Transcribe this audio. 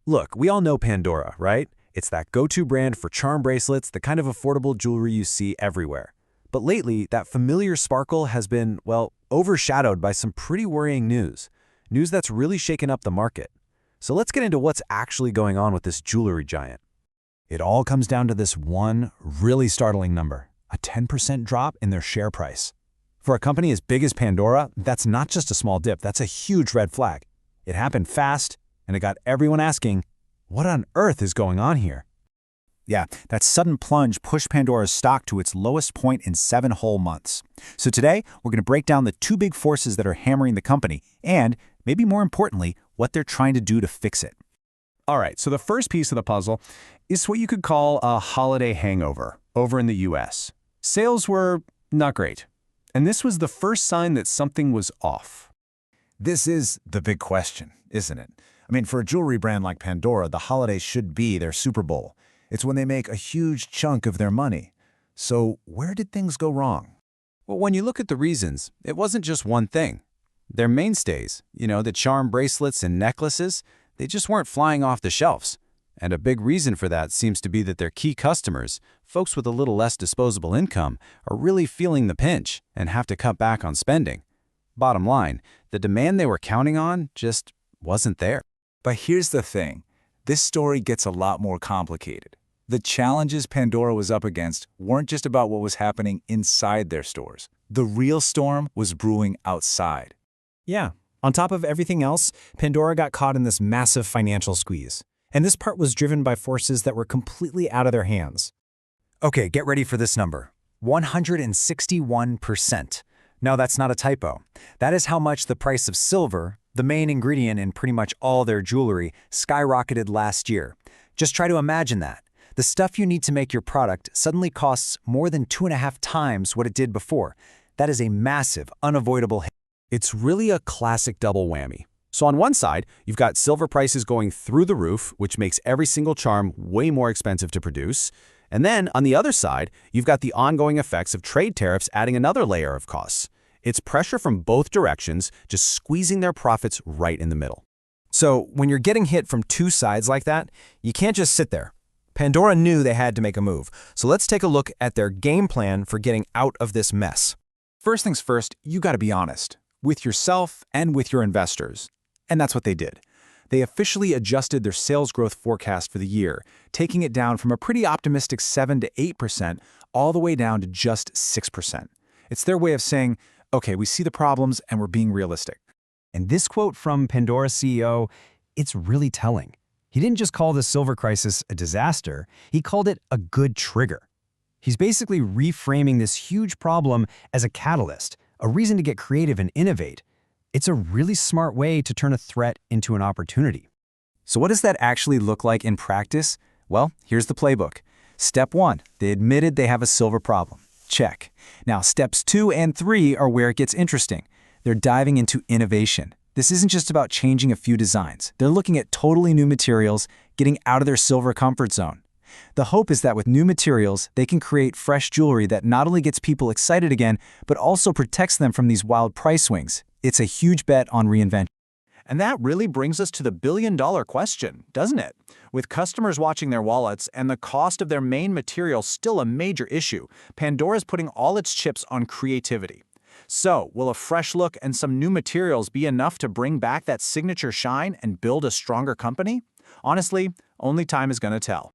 Look, we all know Pandora, right? It's that go-to brand for charm bracelets, the kind of affordable jewelry you see everywhere. But lately, that familiar sparkle has been, well, overshadowed by some pretty worrying news. News that's really shaken up the market. So let's get into what's actually going on with this jewelry giant. It all comes down to this one really startling number, a 10% drop in their share price. For a company as big as Pandora, that's not just a small dip, that's a huge red flag. It happened fast, and it got everyone asking, what on earth is going on here? Yeah, that sudden plunge pushed Pandora's stock to its lowest point in 7 whole months. So today, we're going to break down the two big forces that are hammering the company, and, maybe more importantly, what they're trying to do to fix it. All right, so the first piece of the puzzle is what you could call a holiday hangover over in the US. Sales were not great, and this was the first sign that something was off. This is the big question, isn't it? I mean, for a jewelry brand like Pandora, the holidays should be their Super Bowl. It's when they make a huge chunk of their money. So where did things go wrong? Well, when you look at the reasons, it wasn't just one thing. Their mainstays, the charm bracelets and necklaces, they just weren't flying off the shelves. And a big reason for that seems to be that their key customers, folks with a little less disposable income, are really feeling the pinch and have to cut back on spending. Bottom line, the demand they were counting on just wasn't there. But here's the thing. This story gets a lot more complicated. The challenges Pandora was up against weren't just about what was happening inside their stores. The real storm was brewing outside. Yeah. On top of everything else, Pandora got caught in this massive financial squeeze. And this part was driven by forces that were completely out of their hands. Okay, get ready for this number. 161%. No, that's not a typo. That is how much the price of silver, the main ingredient in pretty much all their jewelry, skyrocketed last year. Just try to imagine that. The stuff you need to make your product suddenly costs more than 2.5 times what it did before. That is a massive, unavoidable hit. It's really a classic double whammy. So on one side, you've got silver prices going through the roof, which makes every single charm way more expensive to produce. And then on the other side, you've got the ongoing effects of trade tariffs adding another layer of costs. It's pressure from both directions, just squeezing their profits right in the middle. So when you're getting hit from two sides like that, you can't just sit there. Pandora knew they had to make a move. So let's take a look at their game plan for getting out of this mess. First things first, you gotta be honest. With yourself and with your investors. And that's what they did. They officially adjusted their sales growth forecast for the year, taking it down from a pretty optimistic 7 to 8% all the way down to just 6%. It's their way of saying, okay, we see the problems and we're being realistic. And this quote from Pandora CEO, it's really telling. He didn't just call the silver crisis a disaster, he called it a good trigger. He's basically reframing this huge problem as a catalyst, a reason to get creative and innovate. It's a really smart way to turn a threat into an opportunity. So what does that actually look like in practice? Well, here's the playbook. Step 1, they admitted they have a silver problem. Check. Now, steps 2 and 3 are where it gets interesting. They're diving into innovation. This isn't just about changing a few designs. They're looking at totally new materials, getting out of their silver comfort zone. The hope is that with new materials, they can create fresh jewelry that not only gets people excited again, but also protects them from these wild price swings. It's a huge bet on reinvention. And that really brings us to the billion-dollar question, doesn't it? With customers watching their wallets and the cost of their main material still a major issue, Pandora's putting all its chips on creativity. So, will a fresh look and some new materials be enough to bring back that signature shine and build a stronger company? Honestly, only time is going to tell.